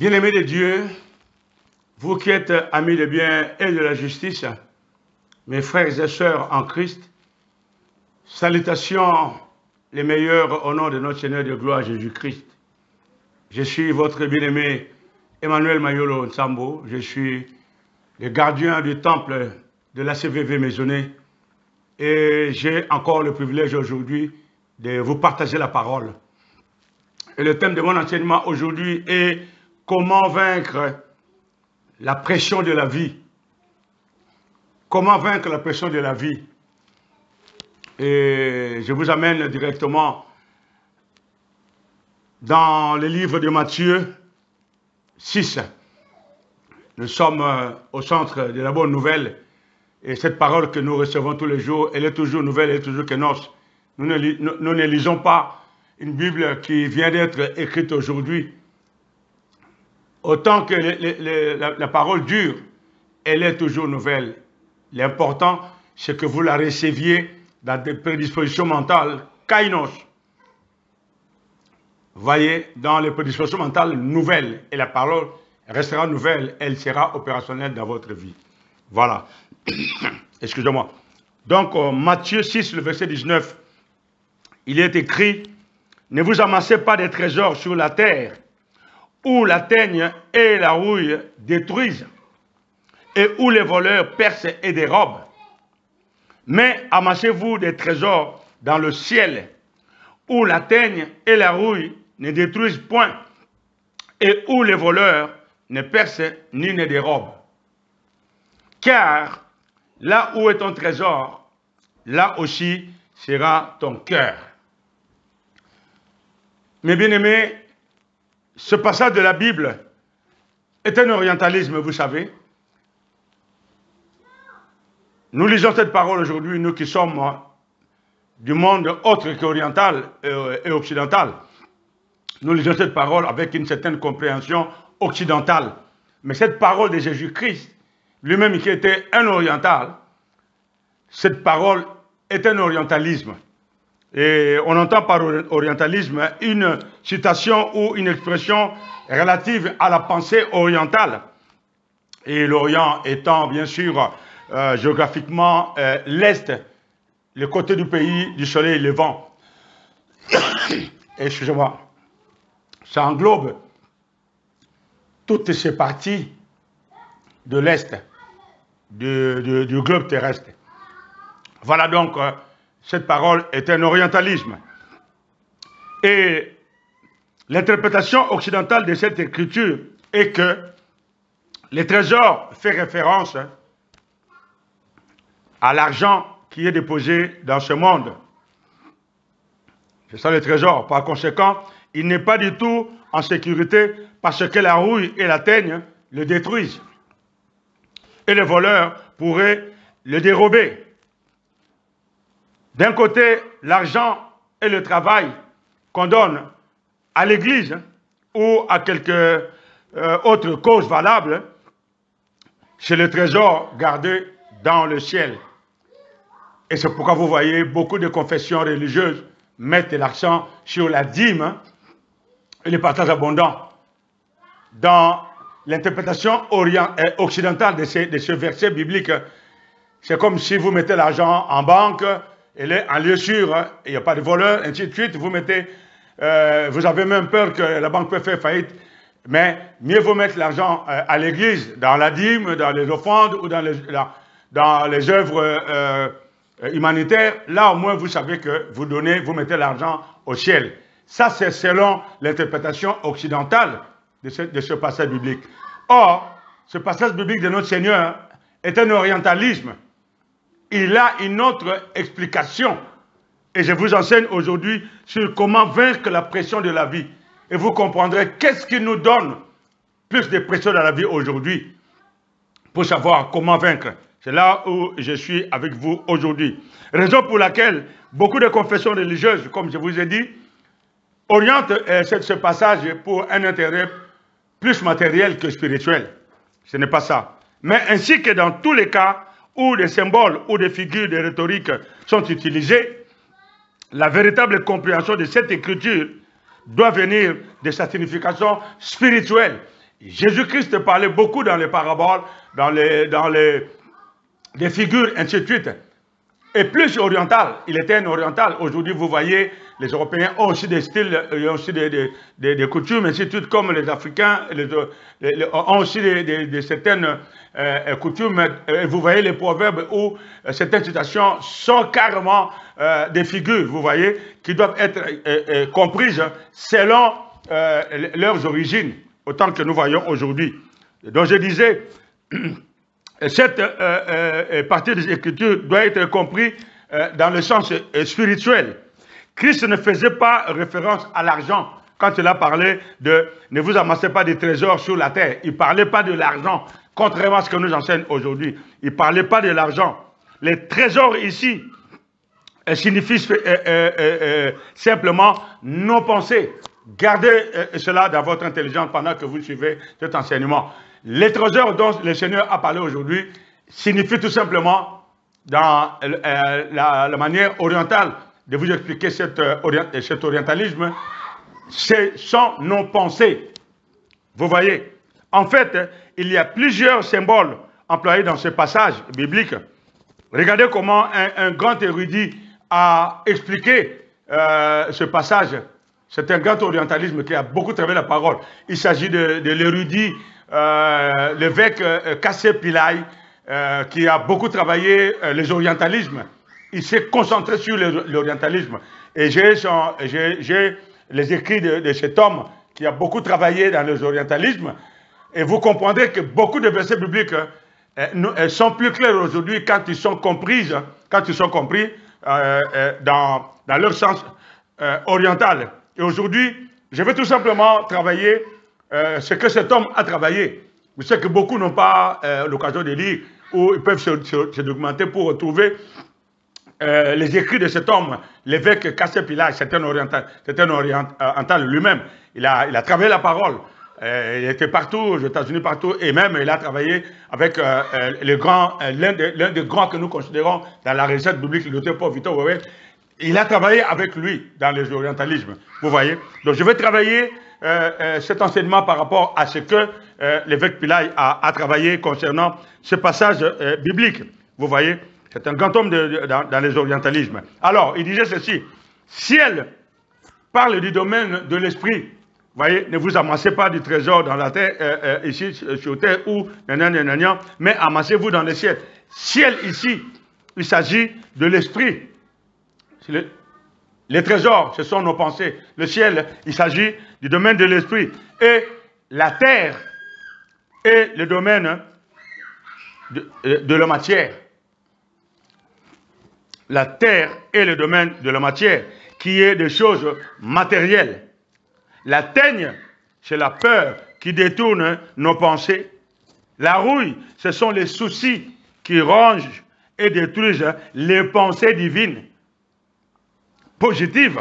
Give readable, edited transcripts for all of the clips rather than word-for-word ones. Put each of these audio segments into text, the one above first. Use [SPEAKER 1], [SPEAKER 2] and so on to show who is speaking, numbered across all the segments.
[SPEAKER 1] Bien-aimés de Dieu, vous qui êtes amis de bien et de la justice, mes frères et sœurs en Christ, salutations les meilleures au nom de notre Seigneur de gloire Jésus-Christ. Je suis votre bien-aimé Emmanuel Mayolo Nsambo, je suis le gardien du temple de l'ACVV Maisonnée et j'ai encore le privilège aujourd'hui de vous partager la parole. Et le thème de mon enseignement aujourd'hui est comment vaincre la pression de la vie. Comment vaincre la pression de la vie. Et je vous amène directement dans le livre de Matthieu 6. Nous sommes au centre de la bonne nouvelle. Et cette parole que nous recevons tous les jours, elle est toujours nouvelle, elle est toujours que noce. Nous ne lisons pas une Bible qui vient d'être écrite aujourd'hui. Autant que la parole dure, elle est toujours nouvelle. L'important, c'est que vous la receviez dans des prédispositions mentales, kainos. Voyez, dans les prédispositions mentales nouvelles, et la parole restera nouvelle, elle sera opérationnelle dans votre vie. Voilà. Excusez-moi. Donc, Matthieu 6, le verset 19, il est écrit, « Ne vous amassez pas des trésors sur la terre, où la teigne et la rouille détruisent, et où les voleurs percent et dérobent. Mais amassez-vous des trésors dans le ciel, où la teigne et la rouille ne détruisent point, et où les voleurs ne percent ni ne dérobent. Car là où est ton trésor, là aussi sera ton cœur. » Mes bien-aimés, ce passage de la Bible est un orientalisme, vous savez. Nous lisons cette parole aujourd'hui, nous qui sommes du monde autre qu'oriental et occidental. Nous lisons cette parole avec une certaine compréhension occidentale. Mais cette parole de Jésus-Christ, lui-même qui était un oriental, cette parole est un orientalisme. Et on entend par orientalisme une citation ou une expression relative à la pensée orientale. Et l'Orient étant bien sûr géographiquement l'Est, le côté du pays du soleil levant. Excusez-moi. Ça englobe toutes ces parties de l'Est du globe terrestre. Voilà donc, cette parole est un orientalisme. Et l'interprétation occidentale de cette écriture est que les trésors fait référence à l'argent qui est déposé dans ce monde. C'est ça le trésor. Par conséquent, il n'est pas du tout en sécurité parce que la rouille et la teigne le détruisent. Et les voleurs pourraient le dérober. D'un côté, l'argent et le travail qu'on donne à l'Église ou à quelque autre cause valable, c'est le trésor gardé dans le ciel. Et c'est pourquoi vous voyez beaucoup de confessions religieuses mettent l'accent sur la dîme et le partage abondant. Dans l'interprétation occidentale de ce verset biblique, c'est comme si vous mettez l'argent en banque, elle est en lieu sûr, il n'y a pas de voleur, ainsi de suite. Vous mettez, vous avez même peur que la banque peut faire faillite, mais mieux vaut mettre l'argent à l'église, dans la dîme, dans les offrandes ou dans les œuvres humanitaires. Là, au moins, vous savez que vous donnez, vous mettez l'argent au ciel. Ça, c'est selon l'interprétation occidentale de ce passage biblique. Or, ce passage biblique de notre Seigneur est un orientalisme. Il a une autre explication. Et je vous enseigne aujourd'hui sur comment vaincre la pression de la vie. Et vous comprendrez qu'est-ce qui nous donne plus de pression dans la vie aujourd'hui pour savoir comment vaincre. C'est là où je suis avec vous aujourd'hui. Raison pour laquelle beaucoup de confessions religieuses, comme je vous ai dit, orientent ce passage pour un intérêt plus matériel que spirituel. Ce n'est pas ça. Mais ainsi que dans tous les cas où des symboles ou des figures de rhétorique sont utilisées, la véritable compréhension de cette écriture doit venir de sa signification spirituelle. Jésus-Christ parlait beaucoup dans les paraboles, dans les figures, ainsi de suite. Et plus oriental, il était un oriental. Aujourd'hui, vous voyez, les Européens ont aussi des styles, ont aussi des coutumes, ainsi de suite, comme les Africains ont aussi certaines coutumes. Vous voyez les proverbes où certaines citations sont carrément des figures, vous voyez, qui doivent être comprises selon leurs origines, autant que nous voyons aujourd'hui. Donc je disais, cette partie des Écritures doit être comprise dans le sens spirituel. Christ ne faisait pas référence à l'argent quand il a parlé de « ne vous amassez pas des trésors sur la terre ». Il ne parlait pas de l'argent, contrairement à ce que nous enseigne aujourd'hui. Il ne parlait pas de l'argent. Les trésors ici signifient simplement nos pensées. Gardez cela dans votre intelligence pendant que vous suivez cet enseignement. Les trésors dont le Seigneur a parlé aujourd'hui signifient tout simplement, dans la manière orientale de vous expliquer cet orientalisme, ce sont nos pensées. Vous voyez, en fait, il y a plusieurs symboles employés dans ce passage biblique. Regardez comment un grand érudit a expliqué ce passage. C'est un grand orientalisme qui a beaucoup travaillé la parole. Il s'agit de l'érudit, l'évêque Cassé Pillai, qui a beaucoup travaillé les orientalismes. Il s'est concentré sur l'orientalisme. Et j'ai les écrits de cet homme qui a beaucoup travaillé dans les orientalismes. Et vous comprendrez que beaucoup de versets bibliques sont plus clairs aujourd'hui quand ils sont compris, dans leur sens oriental. Et aujourd'hui, je vais tout simplement travailler ce que cet homme a travaillé. Vous savez que beaucoup n'ont pas l'occasion de lire ou ils peuvent se documenter pour retrouver les écrits de cet homme, l'évêque Cassé Pillai. C'est un oriental lui-même. Il a travaillé la parole. Il était partout, aux États-Unis, partout, et même il a travaillé avec l'un des grands que nous considérons dans la recette biblique, le Dr. Paul Victor Weber. Il a travaillé avec lui dans les orientalismes, vous voyez. Donc je vais travailler cet enseignement par rapport à ce que l'évêque Pillai a travaillé concernant ce passage biblique, vous voyez. C'est un grand homme dans les orientalismes. Alors, il disait ceci, ciel parle du domaine de l'esprit. Vous voyez, ne vous amassez pas du trésor dans la terre, ici sur terre, ou mais amassez-vous dans le ciel. Ciel ici, il s'agit de l'esprit. Les trésors, ce sont nos pensées. Le ciel, il s'agit du domaine de l'esprit. Et la terre est le domaine de la matière. La terre est le domaine de la matière, qui est des choses matérielles. La teigne, c'est la peur qui détourne nos pensées. La rouille, ce sont les soucis qui rongent et détruisent les pensées divines, positives.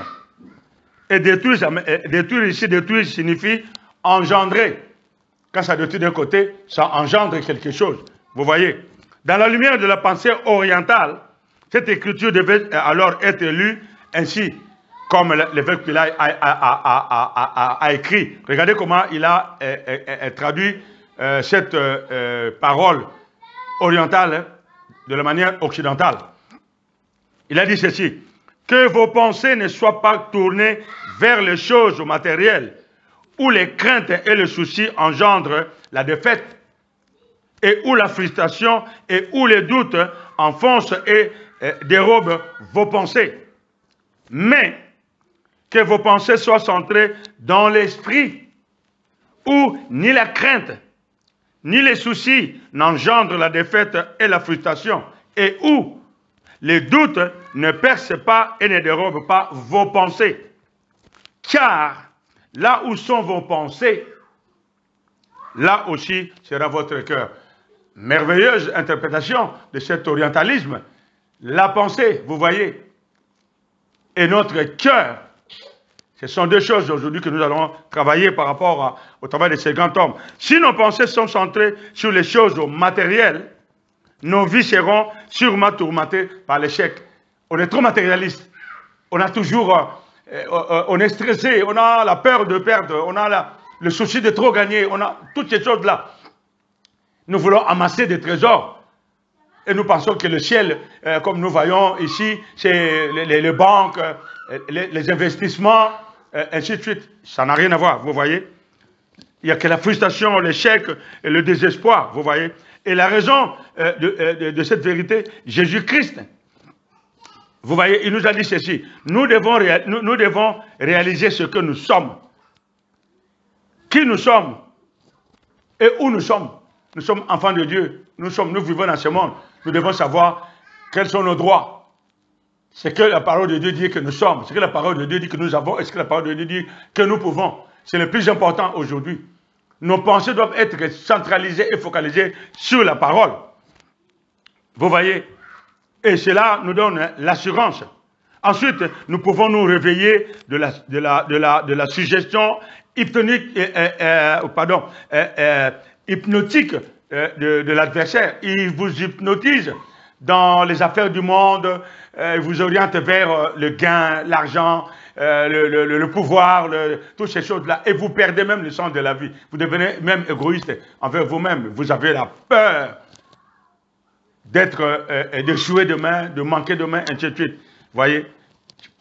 [SPEAKER 1] Et détruire ici, détruire signifie engendrer. Quand ça détruit d'un côté, ça engendre quelque chose. Vous voyez, dans la lumière de la pensée orientale, cette écriture devait alors être lue ainsi, comme l'évêque Pillai a écrit. Regardez comment il a traduit cette parole orientale de la manière occidentale. Il a dit ceci, que vos pensées ne soient pas tournées vers les choses matérielles, où les craintes et le souci engendrent la défaite, et où la frustration et où les doutes enfoncent et dérobent vos pensées. Mais que vos pensées soient centrées dans l'esprit, où ni la crainte, ni les soucis n'engendrent la défaite et la frustration, et où les doutes ne percent pas et ne dérobent pas vos pensées. Car là où sont vos pensées, là aussi sera votre cœur. Merveilleuse interprétation de cet orientalisme. La pensée, vous voyez, et notre cœur. Ce sont deux choses aujourd'hui que nous allons travailler par rapport au travail de ces grands hommes. Si nos pensées sont centrées sur les choses matérielles, nos vies seront sûrement tourmentées par l'échec. On est trop matérialiste. On a toujours, on est stressé, on a la peur de perdre, on a le souci de trop gagner, on a toutes ces choses-là. Nous voulons amasser des trésors. Et nous pensons que le ciel, comme nous voyons ici, c'est les banques, les investissements, ainsi de suite. Ça n'a rien à voir, vous voyez. Il n'y a que la frustration, l'échec et le désespoir, vous voyez. Et la raison de cette vérité, Jésus-Christ, vous voyez, il nous a dit ceci. Nous devons réaliser ce que nous sommes. Qui nous sommes et où nous sommes. Nous sommes enfants de Dieu. Nous vivons dans ce monde. Nous devons savoir quels sont nos droits. Ce que la parole de Dieu dit que nous sommes. Ce que la parole de Dieu dit que nous avons. Et ce que la parole de Dieu dit que nous pouvons. C'est le plus important aujourd'hui. Nos pensées doivent être centralisées et focalisées sur la parole. Vous voyez? Et cela nous donne l'assurance. Ensuite, nous pouvons nous réveiller de la suggestion hypnotique de l'adversaire. Il vous hypnotise dans les affaires du monde, il vous oriente vers le gain, l'argent, le pouvoir, toutes ces choses-là. Et vous perdez même le sens de la vie. Vous devenez même égoïste envers vous-même. Vous avez la peur d'échouer demain, de manquer demain, ainsi de suite. Vous voyez,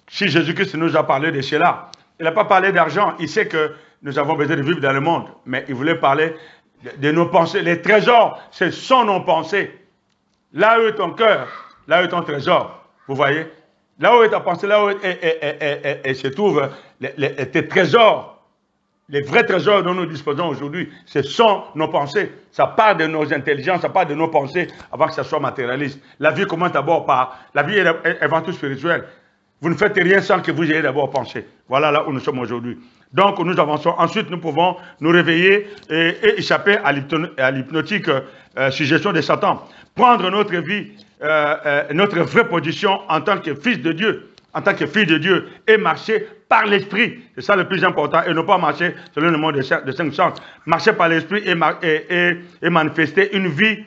[SPEAKER 1] si Jésus-Christ nous a parlé de cela, il n'a pas parlé d'argent. Il sait que nous avons besoin de vivre dans le monde. Mais il voulait parler de nos pensées. Les trésors, ce sont nos pensées. Là où est ton cœur, là où est ton trésor. Vous voyez? Là où est ta pensée, là où se trouvent tes trésors. Les vrais trésors dont nous disposons aujourd'hui, ce sont nos pensées. Ça part de nos intelligences, ça part de nos pensées avant que ça soit matérialiste. La vie commence d'abord par... La vie est avant tout spirituelle. Vous ne faites rien sans que vous ayez d'abord pensé. Voilà là où nous sommes aujourd'hui. Donc nous avançons. Ensuite, nous pouvons nous réveiller et échapper à l'hypnotique suggestion de Satan. Prendre notre vie, notre vraie position en tant que fils de Dieu, en tant que fille de Dieu, et marcher par l'esprit. C'est ça le plus important. Et ne pas marcher selon le monde de 5 sens. Marcher par l'esprit et manifester une vie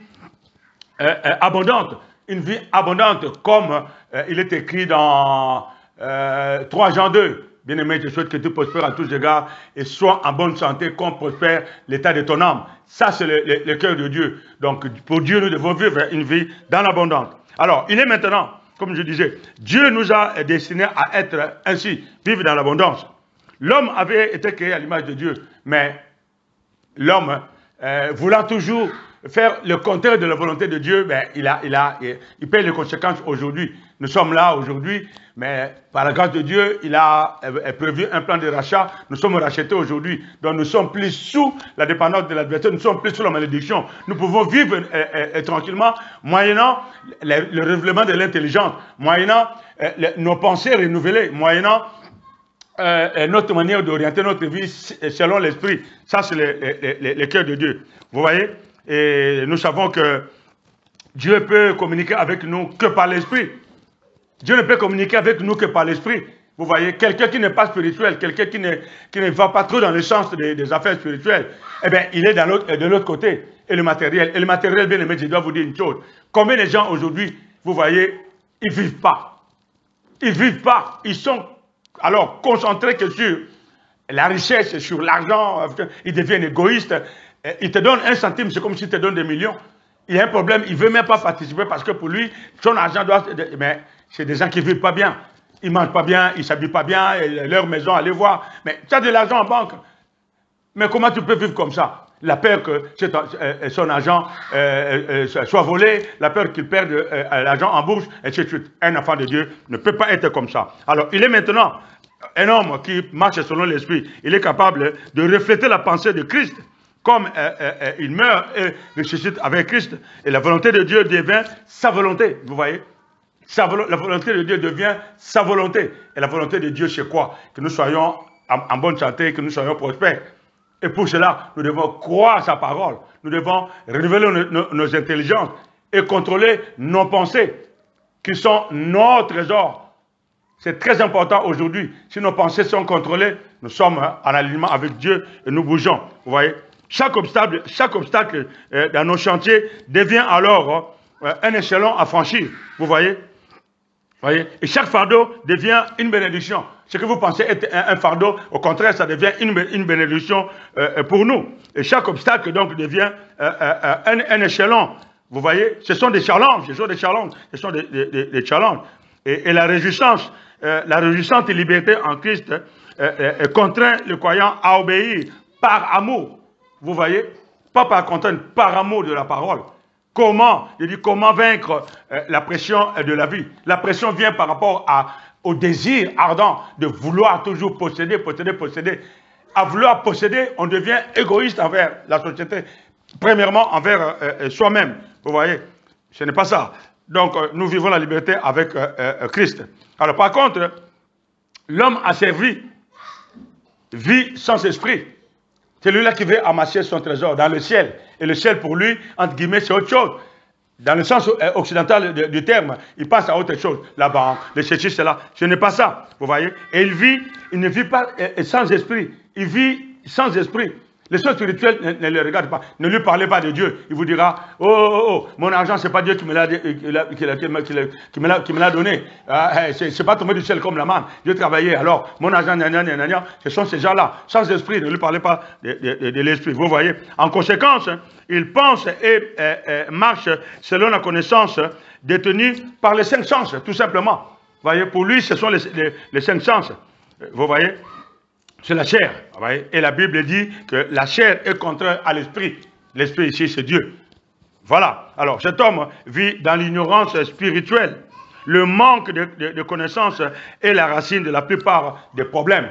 [SPEAKER 1] abondante. Une vie abondante comme il est écrit dans 3 Jean 2. Bien-aimé, je souhaite que tu prospères à tous égards et sois en bonne santé comme prospère l'état de ton âme. Ça, c'est le cœur de Dieu. Donc, pour Dieu, nous devons vivre une vie dans l'abondance. Alors, il est maintenant, comme je disais, Dieu nous a destinés à être ainsi, vivre dans l'abondance. L'homme avait été créé à l'image de Dieu, mais l'homme, voulant toujours faire le contraire de la volonté de Dieu, ben, il paye les conséquences aujourd'hui. Nous sommes là aujourd'hui, mais par la grâce de Dieu, il a prévu un plan de rachat. Nous sommes rachetés aujourd'hui. Donc nous sommes plus sous la dépendance de l'adversaire, nous sommes plus sous la malédiction. Nous pouvons vivre tranquillement, moyennant le révèlement de l'intelligence, moyennant nos pensées renouvelées, moyennant notre manière d'orienter notre vie selon l'esprit. Ça, c'est le cœur de Dieu. Vous voyez? Et nous savons que Dieu peut communiquer avec nous que par l'esprit. Dieu ne peut communiquer avec nous que par l'esprit. Vous voyez, quelqu'un qui n'est pas spirituel, quelqu'un qui ne va pas trop dans le sens des affaires spirituelles, eh bien, il est de l'autre côté. Et le matériel, bien aimé, je dois vous dire une chose. Combien de gens aujourd'hui, vous voyez, ils ne vivent pas. Ils ne vivent pas. Ils sont alors concentrés que sur la richesse, sur l'argent. Ils deviennent égoïstes. Il te donne 1 centime, c'est comme s'il te donne des millions. Il y a un problème, il ne veut même pas participer parce que pour lui, son argent doit... Mais c'est des gens qui ne vivent pas bien. Ils ne mangent pas bien, ils ne s'habillent pas bien, leur maison, allez voir. Mais tu as de l'argent en banque. Mais comment tu peux vivre comme ça? La peur que son argent soit volé, la peur qu'il perde l'argent en bourse, etc. Un enfant de Dieu ne peut pas être comme ça. Alors, il est maintenant un homme qui marche selon l'esprit. Il est capable de refléter la pensée de Christ. Comme il meurt et ressuscite avec Christ, et la volonté de Dieu devient sa volonté, vous voyez? La volonté de Dieu devient sa volonté. Et la volonté de Dieu, c'est quoi? Que nous soyons en bonne santé, que nous soyons prospères. Et pour cela, nous devons croire sa parole. Nous devons révéler nos intelligences et contrôler nos pensées, qui sont nos trésors. C'est très important aujourd'hui. Si nos pensées sont contrôlées, nous sommes en alignement avec Dieu et nous bougeons, vous voyez? Chaque obstacle dans nos chantiers devient alors un échelon à franchir. Vous voyez? Voyez? Et chaque fardeau devient une bénédiction. Ce que vous pensez être un fardeau, au contraire, ça devient une bénédiction pour nous. Et chaque obstacle, donc, devient un échelon. Vous voyez? Ce sont des challenges, ce sont des challenges. Et la réjouissance, la réjouissante liberté en Christ contraint le croyant à obéir par amour. Vous voyez? Pas par contrainte, par amour de la parole. Comment? Je dis comment vaincre la pression de la vie. La pression vient par rapport au désir ardent de vouloir toujours posséder. À vouloir posséder, on devient égoïste envers la société. Premièrement, envers soi-même. Vous voyez? Ce n'est pas ça. Donc, nous vivons la liberté avec Christ. Alors, par contre, l'homme asservi vit sans esprit. C'est lui-là qui veut amasser son trésor dans le ciel. Et le ciel, pour lui, entre guillemets, c'est autre chose. Dans le sens occidental du terme, il passe à autre chose. La banque, le ceci, cela. Ce n'est pas ça. Vous voyez? Et il ne vit pas sans esprit. Il vit sans esprit. Les choses spirituelles ne le regardent pas. Ne lui parlez pas de Dieu. Il vous dira, oh, mon argent, ce n'est pas Dieu qui me l'a donné. C'est pas tombé du ciel comme la manne. Dieu travaillait. Alors, mon argent, ce sont ces gens-là. Sans esprit, ne lui parlez pas de l'esprit. Vous voyez? En conséquence, il pense et marche selon la connaissance détenue par les 5 sens, tout simplement. Vous voyez? Pour lui, ce sont les 5 sens. Vous voyez? C'est la chair. Et la Bible dit que la chair est contraire à l'esprit. L'esprit ici, c'est Dieu. Voilà. Alors, cet homme vit dans l'ignorance spirituelle. Le manque de connaissance est la racine de la plupart des problèmes.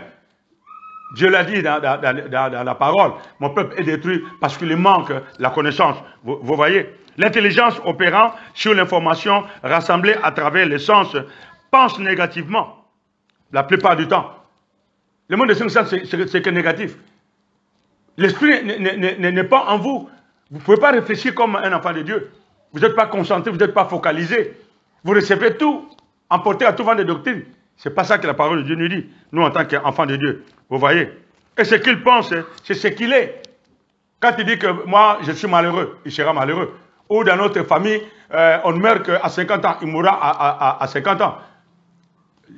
[SPEAKER 1] Dieu l'a dit dans la parole. Mon peuple est détruit parce qu'il manque la connaissance. Vous voyez? L'intelligence opérant sur l'information rassemblée à travers les sens pense négativement. La plupart du temps. Le monde de 5 sens, c'est que négatif. L'esprit n'est pas en vous. Vous ne pouvez pas réfléchir comme un enfant de Dieu. Vous n'êtes pas concentré, vous n'êtes pas focalisé. Vous recevez tout, emporté à tout vent de doctrine. Ce n'est pas ça que la parole de Dieu nous dit, nous en tant qu'enfants de Dieu. Vous voyez? Et ce qu'il pense, c'est ce qu'il est. Quand il dit que moi, je suis malheureux, il sera malheureux. Ou dans notre famille, on ne meurt qu'à 50 ans, il mourra à 50 ans.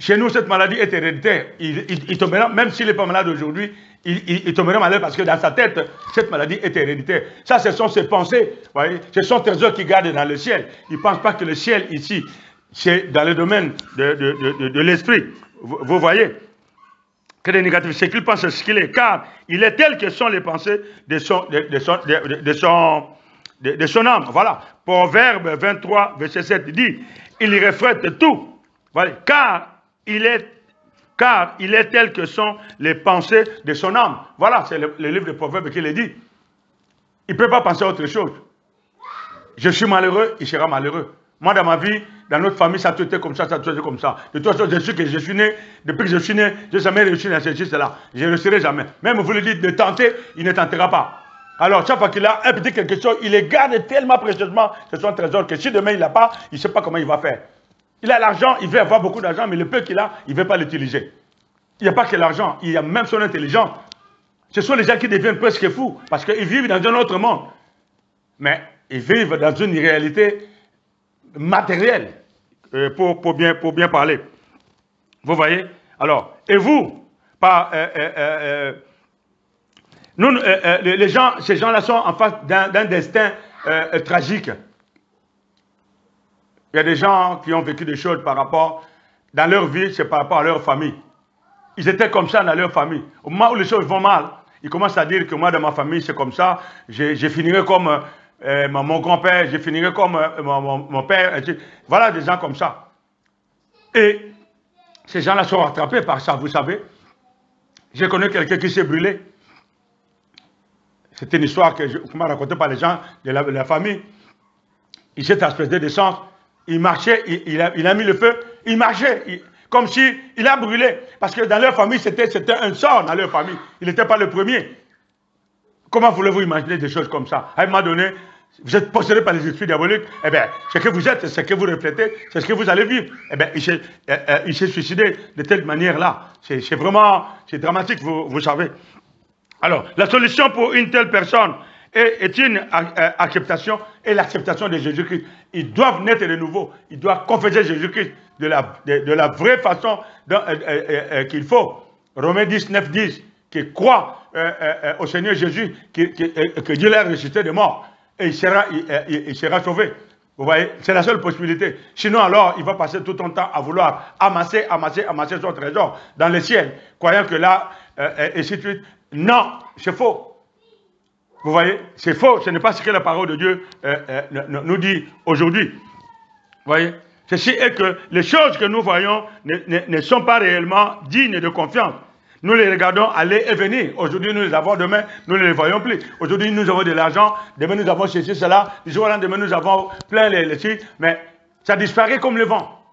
[SPEAKER 1] Chez nous, cette maladie est héréditaire. Il tombera, même s'il n'est pas malade aujourd'hui, il tombera malade parce que dans sa tête, cette maladie est héréditaire. Ça, ce sont ses pensées. Voyez, ce sont trésors qu'il garde dans le ciel. Il ne pense pas que le ciel, ici, c'est dans le domaine de l'esprit. Vous voyez? Que des négatifs, c'est qu'il pense ce qu'il est. Car il est tel que sont les pensées de son âme. Voilà. Proverbe 23, verset 7 dit, il reflète tout. Voilà. Car il est tel que sont les pensées de son âme. Voilà, c'est le livre de Proverbes qui le dit. Il ne peut pas penser à autre chose. Je suis malheureux, il sera malheureux. Moi, dans ma vie, dans notre famille, ça a été comme ça, ça a été comme ça. De toute façon, je suis né, depuis que je suis né, je n'ai jamais réussi dans ceci, cela. Je ne réussirai jamais. Même vous le dites de tenter, il ne tentera pas. Alors, chaque fois qu'il a un petit quelque chose, il le garde tellement précieusement, c'est son trésor, que si demain il n'a pas, il ne sait pas comment il va faire. Il a l'argent, il veut avoir beaucoup d'argent, mais le peu qu'il a, il ne veut pas l'utiliser. Il n'y a pas que l'argent, il y a même son intelligence. Ce sont les gens qui deviennent presque fous, parce qu'ils vivent dans un autre monde. Mais ils vivent dans une réalité matérielle, pour bien parler. Vous voyez? Alors, et vous, les gens, ces gens-là sont en face d'un destin tragique. Il y a des gens qui ont vécu des choses par rapport, dans leur vie, c'est par rapport à leur famille. Ils étaient comme ça dans leur famille. Au moment où les choses vont mal, ils commencent à dire que moi, dans ma famille, c'est comme ça, je finirai comme mon grand-père, je finirai comme mon père, etc. Voilà des gens comme ça. Et ces gens-là sont rattrapés par ça, vous savez. J'ai connu quelqu'un qui s'est brûlé. C'était une histoire que m'a racontée par les gens de la famille. Il s'est aspergé de sang. Il marchait, il a mis le feu, il marchait, comme si il a brûlé. Parce que dans leur famille, c'était un sort dans leur famille. Il n'était pas le premier. Comment voulez-vous imaginer des choses comme ça? À un moment donné, vous êtes possédé par les esprits diaboliques. Eh bien, ce que vous êtes, c'est ce que vous reflétez, c'est ce que vous allez vivre. Eh bien, il s'est suicidé de telle manière-là. C'est vraiment, c'est dramatique, vous savez. Alors, la solution pour une telle personne est une acceptation et l'acceptation de Jésus-Christ. Ils doivent naître de nouveau. Ils doivent confesser Jésus-Christ de la vraie façon qu'il faut. Romains 10, 9, 10, qui croit au Seigneur Jésus, que Dieu l'a ressuscité de mort, et il sera sauvé. Vous voyez, c'est la seule possibilité. Sinon, alors, il va passer tout son temps à vouloir amasser son trésor dans le ciel, croyant que là, et ainsi de suite. Non, c'est faux. Vous voyez, c'est faux. Ce n'est pas ce que la parole de Dieu nous dit aujourd'hui. Vous voyez, ceci est que les choses que nous voyons ne sont pas réellement dignes de confiance. Nous les regardons aller et venir. Aujourd'hui, nous les avons, demain, nous ne les voyons plus. Aujourd'hui, nous avons de l'argent, demain, nous avons ceci, cela. Du jour au lendemain, nous avons plein les trucs, mais ça disparaît comme le vent.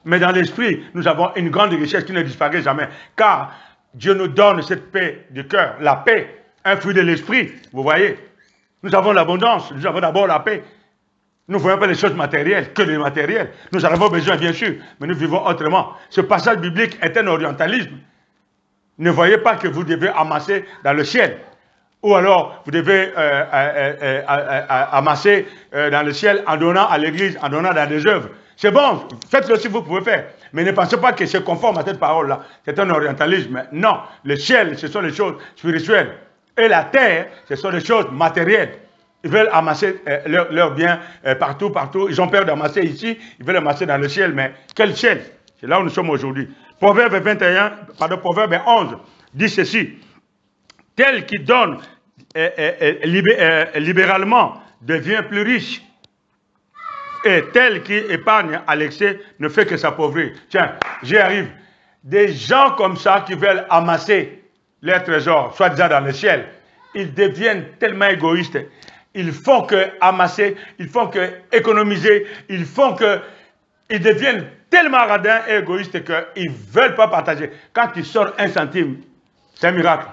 [SPEAKER 1] Mais dans l'esprit, nous avons une grande richesse qui ne disparaît jamais. Car Dieu nous donne cette paix du cœur, la paix, un fruit de l'esprit. Vous voyez, nous avons l'abondance, nous avons d'abord la paix. Nous ne voyons pas les choses matérielles, que les matériels. Nous en avons besoin, bien sûr, mais nous vivons autrement. Ce passage biblique est un orientalisme. Ne voyez pas que vous devez amasser dans le ciel. Ou alors, vous devez amasser dans le ciel en donnant à l'église, en donnant dans des œuvres. C'est bon, faites-le si vous pouvez faire. Mais ne pensez pas que c'est conforme à cette parole-là. C'est un orientalisme. Non, le ciel, ce sont les choses spirituelles. Et la terre, ce sont les choses matérielles. Ils veulent amasser leurs biens partout. Ils ont peur d'amasser ici, ils veulent amasser dans le ciel. Mais quel ciel? C'est là où nous sommes aujourd'hui. Proverbe 11 dit ceci. Tel qui donne libéralement devient plus riche. Et tel qui épargne à l'excès ne fait que s'appauvrir. Tiens, j'y arrive. Des gens comme ça qui veulent amasser leurs trésors, soi-disant dans le ciel, ils deviennent tellement égoïstes. Ils font que amasser, ils font que économiser, ils deviennent tellement radins et égoïstes qu'ils ne veulent pas partager. Quand ils sortent 1 centime, c'est un miracle.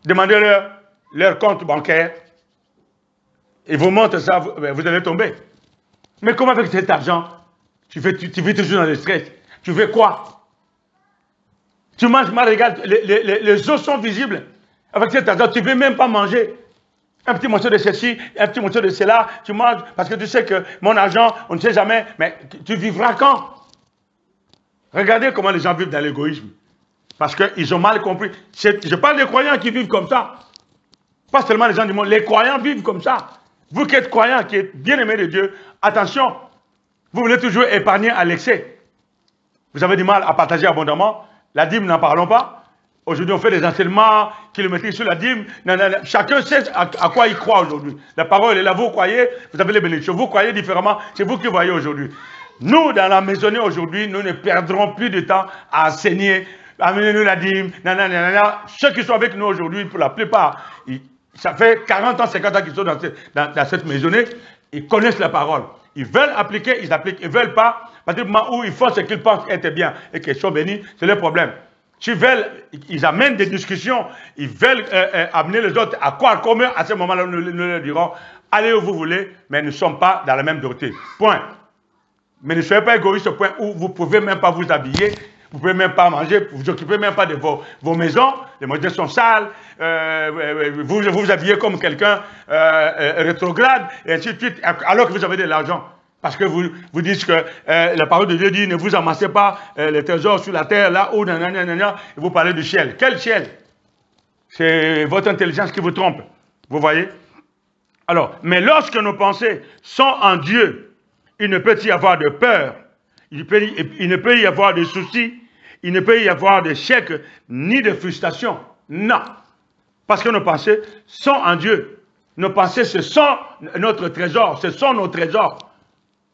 [SPEAKER 1] Demandez-leur leur compte bancaire. Ils vous montrent ça, vous allez tomber. Mais comment avec cet argent, tu vis toujours dans le stress? Tu fais quoi? Tu manges mal, regarde, les os sont visibles. Avec cet argent, tu ne veux même pas manger. Un petit morceau de ceci, un petit morceau de cela, tu manges parce que tu sais que mon argent, on ne sait jamais, mais tu vivras quand? Regardez comment les gens vivent dans l'égoïsme. Parce qu'ils ont mal compris. Je parle des croyants qui vivent comme ça. Pas seulement les gens du monde, les croyants vivent comme ça. Vous qui êtes croyants, qui êtes bien-aimés de Dieu, attention, vous voulez toujours épargner à l'excès. Vous avez du mal à partager abondamment. La dîme, n'en parlons pas. Aujourd'hui, on fait des enseignements kilométriques sur la dîme. Chacun sait à quoi il croit aujourd'hui. La parole est là, vous croyez, vous avez les bénédictions. Vous croyez différemment, c'est vous qui voyez aujourd'hui. Nous, dans la maisonnée aujourd'hui, nous ne perdrons plus de temps à enseigner. Amenez-nous la dîme. Ceux qui sont avec nous aujourd'hui, pour la plupart, ça fait 40 ans, 50 ans qu'ils sont dans cette maisonnée, ils connaissent la parole. Ils veulent appliquer, ils appliquent. Ils ne veulent pas, parce que du moment où ils font ce qu'ils pensent être bien et qu'ils sont bénis, c'est leur problème. S'ils veulent, ils amènent des discussions, ils veulent amener les autres à croire comme eux, à ce moment-là, nous leur dirons, allez où vous voulez, mais nous ne sommes pas dans la même doctrine. Point. Mais ne soyez pas égoïstes au point où vous ne pouvez même pas vous habiller, vous ne pouvez même pas manger, vous ne vous occupez même pas de vos maisons, les maisons sont sales, vous vous habillez comme quelqu'un rétrograde, et ainsi de suite, alors que vous avez de l'argent. Parce que vous dites que la parole de Dieu dit, ne vous amassez pas les trésors sur la terre, là où, et vous parlez du ciel. Quel ciel? C'est votre intelligence qui vous trompe. Vous voyez? Alors, mais lorsque nos pensées sont en Dieu, il ne peut y avoir de peur, il ne peut y avoir de soucis, il ne peut y avoir de chèques, ni de frustration. Non. Parce que nos pensées sont en Dieu. Nos pensées, ce sont notre trésor, ce sont nos trésors.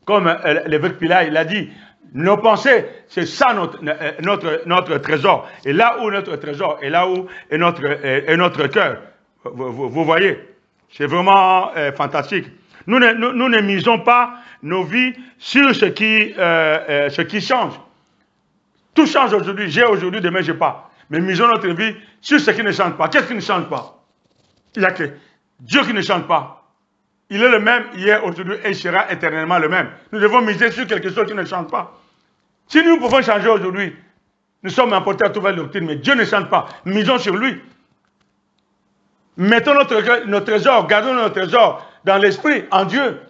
[SPEAKER 1] Comme l'évêque Pilat, il a dit, nos pensées, c'est ça notre trésor. Et là où notre trésor, et là où est notre cœur. Vous voyez, c'est vraiment fantastique. Nous ne misons pas nos vies sur ce qui change. Tout change aujourd'hui. J'ai aujourd'hui, demain, je n'ai pas. Mais misons notre vie sur ce qui ne change pas. Qu'est-ce qui ne change pas? Il n'y a que Dieu qui ne change pas. Il est le même hier, aujourd'hui, et il sera éternellement le même. Nous devons miser sur quelque chose qui ne change pas. Si nous pouvons changer aujourd'hui, nous sommes emportés à trouver la doctrine, mais Dieu ne change pas. Misons sur lui. Mettons notre trésor, gardons notre trésor dans l'esprit, en Dieu.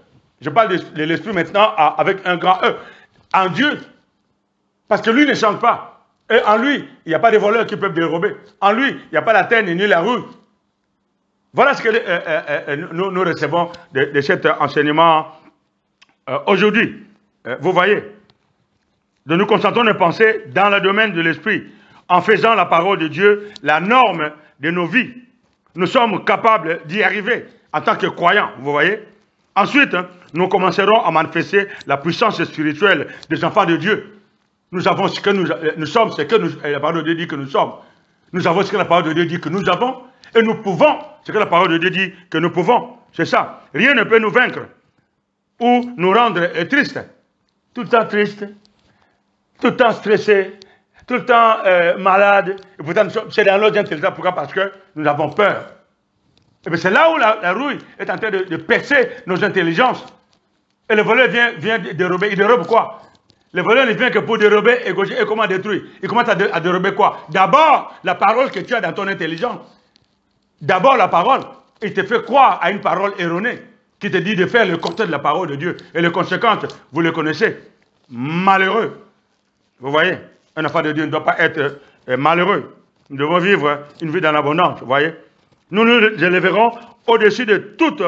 [SPEAKER 1] Je parle de l'esprit maintenant avec un grand E. En Dieu. Parce que lui ne change pas. Et en lui, il n'y a pas de voleurs qui peuvent dérober. En lui, il n'y a pas la terre ni la rue. Voilà ce que nous recevons de cet enseignement aujourd'hui. Vous voyez, de nous concentrer nos pensées dans le domaine de l'esprit, en faisant la parole de Dieu la norme de nos vies. Nous sommes capables d'y arriver en tant que croyants, vous voyez. Ensuite, nous commencerons à manifester la puissance spirituelle des enfants de Dieu. Nous avons ce que nous sommes, ce que la parole de Dieu dit que nous sommes. Nous avons ce que la parole de Dieu dit que nous avons. Et nous pouvons ce que la parole de Dieu dit que nous pouvons. C'est ça. Rien ne peut nous vaincre ou nous rendre tristes. Tout le temps triste, tout le temps stressé, tout le temps malade. Et pourtant, c'est dans l'autre intelligence. Pourquoi? Parce que nous avons peur. Et bien c'est là où la rouille est en train de percer nos intelligences. Et le voleur vient dérober. Il dérobe quoi? Le voleur ne vient que pour dérober et comment détruire. Il commence à dérober quoi? D'abord, la parole que tu as dans ton intelligence. D'abord, la parole. Il te fait croire à une parole erronée qui te dit de faire le contraire de la parole de Dieu. Et les conséquences, vous les connaissez. Malheureux. Vous voyez? Un enfant de Dieu ne doit pas être malheureux. Nous devons vivre une vie dans l'abondance. Vous voyez? Nous nous élèverons au-dessus de toutes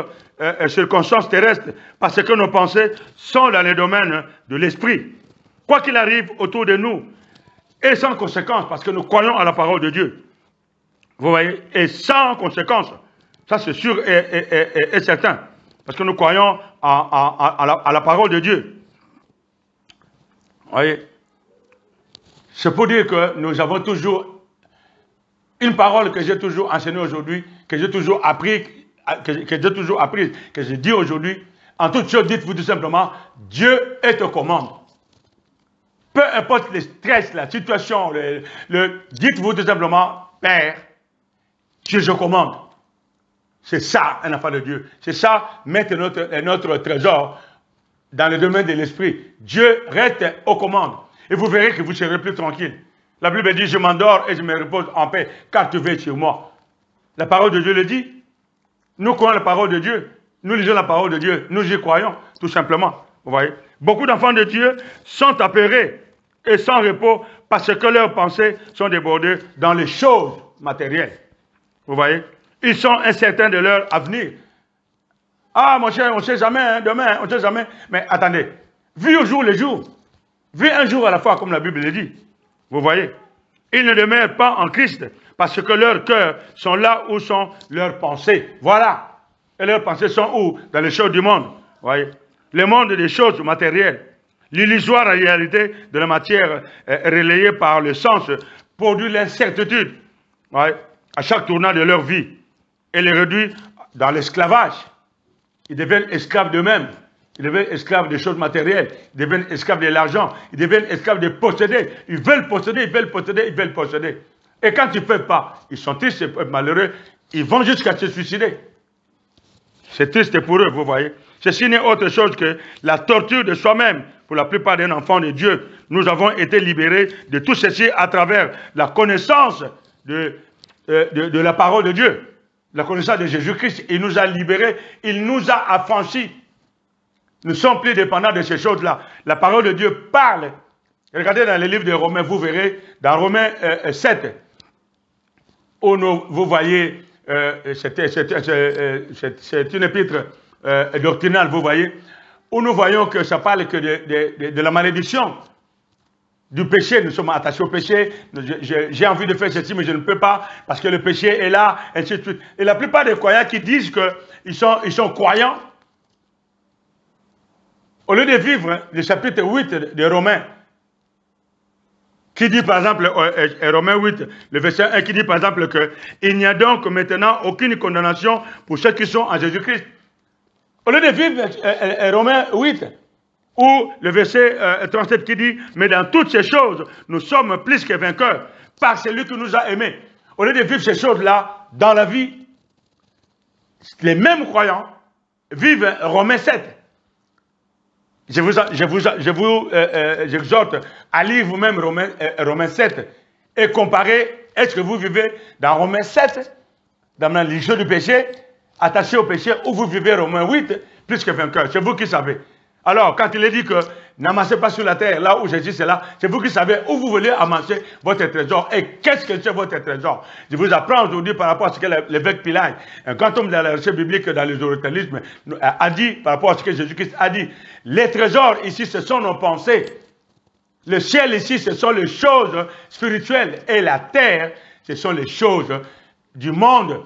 [SPEAKER 1] circonstances terrestres parce que nos pensées sont dans les domaines de l'esprit. Quoi qu'il arrive autour de nous, et sans conséquence, parce que nous croyons à la parole de Dieu. Vous voyez? Et sans conséquence. Ça, c'est sûr et certain. Parce que nous croyons à la parole de Dieu. Vous voyez? C'est pour dire que nous avons toujours une parole que j'ai toujours enseignée aujourd'hui, que j'ai toujours appris, que je dis aujourd'hui. En toute chose, dites-vous tout simplement, Dieu est aux commandes. Peu importe le stress, la situation, dites-vous tout simplement, Père, Dieu, je commande. C'est ça, un enfant de Dieu. C'est ça, mettre notre trésor dans le domaine de l'esprit. Dieu reste aux commandes. Et vous verrez que vous serez plus tranquille. La Bible dit, je m'endors et je me repose en paix, car tu veilles sur moi. La parole de Dieu le dit. Nous croyons la parole de Dieu. Nous lisons la parole de Dieu. Nous y croyons, tout simplement. Vous voyez? Beaucoup d'enfants de Dieu sont apeurés et sans repos parce que leurs pensées sont débordées dans les choses matérielles. Vous voyez? Ils sont incertains de leur avenir. Ah, mon cher, on ne sait jamais, hein, demain, on ne sait jamais. Mais attendez, vis au jour le jour. Vis un jour à la fois, comme la Bible le dit. Vous voyez? Ils ne demeurent pas en Christ parce que leurs cœurs sont là où sont leurs pensées. Voilà. Et leurs pensées sont où? Dans les choses du monde. Vous voyez? Le monde des choses matérielles. L'illusoire réalité de la matière relayée par le sens produit l'incertitude. Ouais, à chaque tournant de leur vie. Et les réduit dans l'esclavage. Ils deviennent esclaves d'eux-mêmes. Ils deviennent esclaves des choses matérielles. Ils deviennent esclaves de l'argent. Ils deviennent esclaves de posséder. Ils veulent posséder, ils veulent posséder, ils veulent posséder. Et quand ils ne peuvent pas, ils sont tristes et malheureux. Ils vont jusqu'à se suicider. C'est triste pour eux, vous voyez. Ceci n'est autre chose que la torture de soi-même. Pour la plupart des enfants de Dieu, nous avons été libérés de tout ceci à travers la connaissance de la parole de Dieu. La connaissance de Jésus-Christ. Il nous a libérés, il nous a affranchis. Nous sommes plus dépendants de ces choses-là. La parole de Dieu parle. Regardez dans le livre de Romains, vous verrez, dans Romains 7, où vous voyez, c'est une épître doctrinale, vous voyez, où nous voyons que ça parle que de la malédiction, du péché. Nous sommes attachés au péché. J'ai envie de faire ceci, mais je ne peux pas, parce que le péché est là, ainsi de suite. Et la plupart des croyants qui disent qu'ils sont croyants, au lieu de vivre le chapitre 8 de Romains, qui dit par exemple, Romains 8, le verset 1, qui dit par exemple qu'il n'y a donc maintenant aucune condamnation pour ceux qui sont en Jésus-Christ. Au lieu de vivre Romains 8, ou le verset 37 qui dit, mais dans toutes ces choses, nous sommes plus que vainqueurs par celui qui nous a aimés. Au lieu de vivre ces choses-là dans la vie, les mêmes croyants vivent Romains 7. J'exhorte à lire vous-même Romains 7 et comparer, est-ce que vous vivez dans Romains 7 dans le jeu du péché, attaché au péché, où vous vivez Romains 8, plus que vainqueur. C'est vous qui savez. Alors, quand il est dit que n'amassez pas sur la terre, là où Jésus est là, c'est vous qui savez où vous voulez amasser votre trésor. Et qu'est-ce que c'est votre trésor? Je vous apprends aujourd'hui par rapport à ce que l'évêque Pilate, un grand homme de la recherche biblique dans les orientalismes, a dit, par rapport à ce que Jésus-Christ a dit. Les trésors ici, ce sont nos pensées. Le ciel ici, ce sont les choses spirituelles. Et la terre, ce sont les choses du monde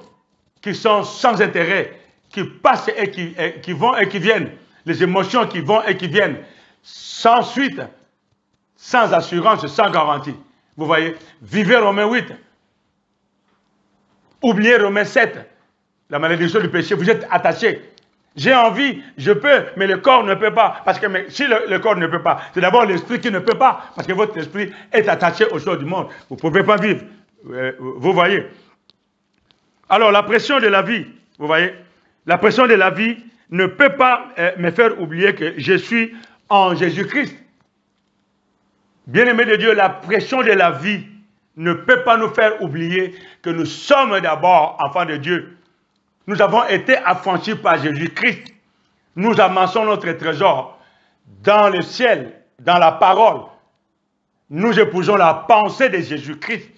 [SPEAKER 1] qui sont sans intérêt, qui passent et qui vont et qui viennent. Les émotions qui vont et qui viennent, sans suite, sans assurance, sans garantie. Vous voyez, vivez Romains 8. Oubliez Romains 7. La malédiction du péché, vous êtes attachés. J'ai envie, je peux, mais le corps ne peut pas. Parce que si le corps ne peut pas, c'est d'abord l'esprit qui ne peut pas. Parce que votre esprit est attaché aux choses du monde. Vous ne pouvez pas vivre. Vous voyez. Alors, la pression de la vie, vous voyez, la pression de la vie ne peut pas me faire oublier que je suis en Jésus-Christ. Bien-aimé de Dieu, la pression de la vie ne peut pas nous faire oublier que nous sommes d'abord enfants de Dieu. Nous avons été affranchis par Jésus-Christ. Nous amassons notre trésor dans le ciel, dans la parole. Nous épousons la pensée de Jésus-Christ.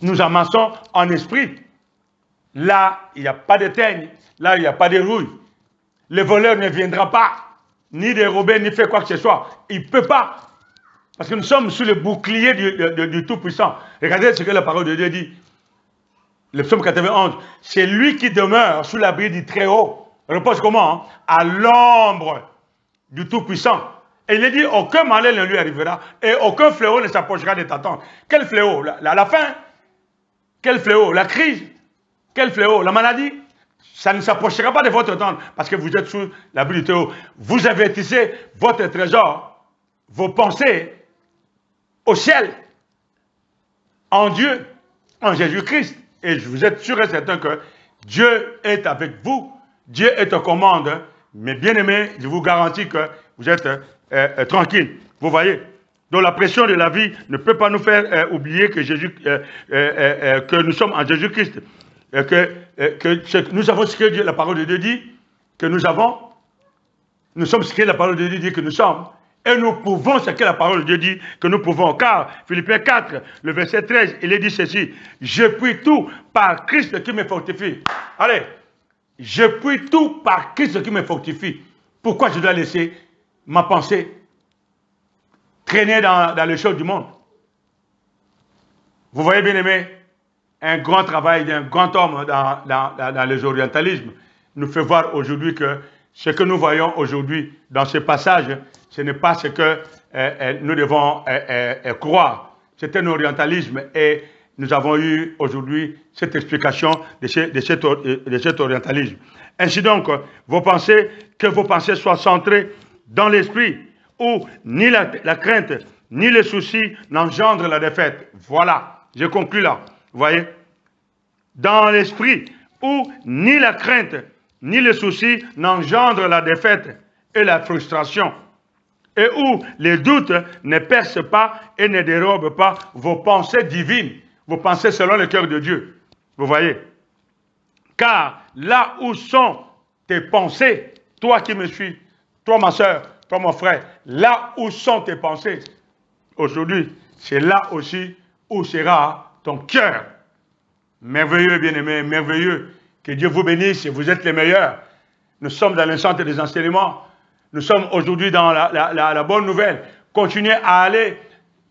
[SPEAKER 1] Nous amassons en esprit. Là, il n'y a pas de teigne. Là, il n'y a pas de rouille. Le voleur ne viendra pas, ni dérober, ni faire quoi que ce soit. Il ne peut pas. Parce que nous sommes sous le bouclier du Tout-Puissant. Regardez ce que la parole de Dieu dit. Le psaume 91. C'est lui qui demeure sous l'abri du Très-Haut. Repose comment? Hein? À l'ombre du Tout-Puissant. Et il est dit, aucun malheur ne lui arrivera et aucun fléau ne s'approchera de ta tente. Quel fléau? La faim? Quel fléau? La crise? Quel fléau? La maladie? Ça ne s'approchera pas de votre tente parce que vous êtes sous l'abri du Très-Haut. Vous avertissez votre trésor, vos pensées au ciel, en Dieu, en Jésus-Christ. Et vous êtes sûr et certain que Dieu est avec vous. Dieu est aux commandes. Mais bien aimé, je vous garantis que vous êtes tranquille. Vous voyez? Donc la pression de la vie ne peut pas nous faire oublier que, que nous sommes en Jésus-Christ. Nous avons ce que Dieu, la parole de Dieu dit, que nous avons. Nous sommes ce que la parole de Dieu dit que nous sommes. Et nous pouvons ce que la parole de Dieu dit que nous pouvons. Car, Philippiens 4, le verset 13, il est dit ceci. Je puis tout par Christ qui me fortifie. Allez. Je puis tout par Christ qui me fortifie. Pourquoi je dois laisser ma pensée traîner dans les choses du monde? Vous voyez, bien aimé, un grand travail d'un grand homme dans les orientalismes nous fait voir aujourd'hui que ce que nous voyons aujourd'hui dans ce passage, ce n'est pas ce que nous devons croire. C'est un orientalisme et nous avons eu aujourd'hui cette explication de cet orientalisme. Ainsi donc, que vos pensées soient centrées dans l'esprit, où ni la crainte, ni les soucis n'engendrent la défaite. Voilà, je conclus là. Vous voyez? Dans l'esprit, où ni la crainte, ni les soucis n'engendrent la défaite et la frustration, et où les doutes ne percent pas et ne dérobent pas vos pensées divines, vos pensées selon le cœur de Dieu. Vous voyez? Car là où sont tes pensées, toi qui me suis, toi ma soeur, toi mon frère, là où sont tes pensées, aujourd'hui, c'est là aussi où sera ton cœur. Merveilleux, bien-aimé, merveilleux. Que Dieu vous bénisse, vous êtes les meilleurs. Nous sommes dans le centre des enseignements. Nous sommes aujourd'hui dans la bonne nouvelle. Continuez à aller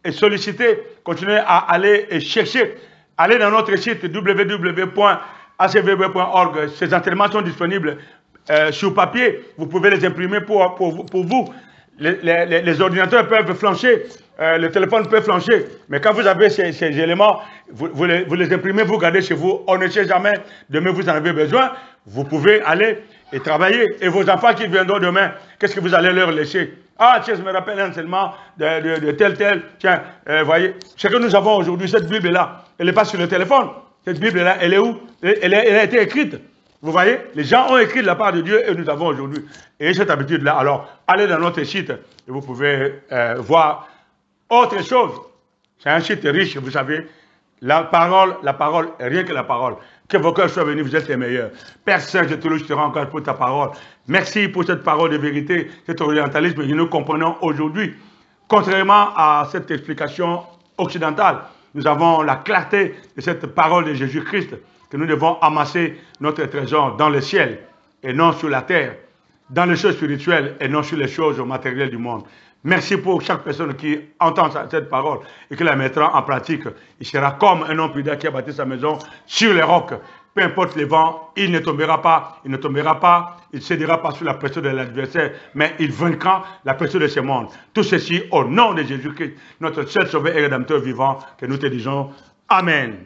[SPEAKER 1] et solliciter, continuez à aller et chercher. Allez dans notre site www.acvb.org. Ces enseignements sont disponibles sur papier. Vous pouvez les imprimer pour vous. Les ordinateurs peuvent flancher, le téléphone peut flancher, mais quand vous avez ces éléments, vous les imprimez, vous gardez chez vous, on ne sait jamais, demain vous en avez besoin, vous pouvez aller et travailler. Et vos enfants qui viendront demain, qu'est-ce que vous allez leur laisser? Ah, tiens, je me rappelle un enseignement de tel, tiens, voyez, ce que nous avons aujourd'hui, cette Bible-là, elle n'est pas sur le téléphone, cette Bible-là, elle est où? Elle a été écrite. Vous voyez, les gens ont écrit de la part de Dieu et nous avons aujourd'hui. Et cette habitude-là, alors, allez dans notre site et vous pouvez voir autre chose. C'est un site riche, vous savez. La parole, rien que la parole. Que vos cœurs soient venus, vous êtes les meilleurs. Père Saint, je te loue, je te rends encore pour ta parole. Merci pour cette parole de vérité, cet orientalisme que nous comprenons aujourd'hui. Contrairement à cette explication occidentale, nous avons la clarté de cette parole de Jésus-Christ, que nous devons amasser notre trésor dans le ciel et non sur la terre, dans les choses spirituelles et non sur les choses matérielles du monde. Merci pour chaque personne qui entend cette parole et qui la mettra en pratique. Il sera comme un homme prudent qui a bâti sa maison sur les rocs. Peu importe les vents, il ne tombera pas, il ne cédera pas sous la pression de l'adversaire, mais il vaincra la pression de ce monde. Tout ceci au nom de Jésus-Christ, notre seul sauveur et rédempteur vivant, que nous te disons Amen.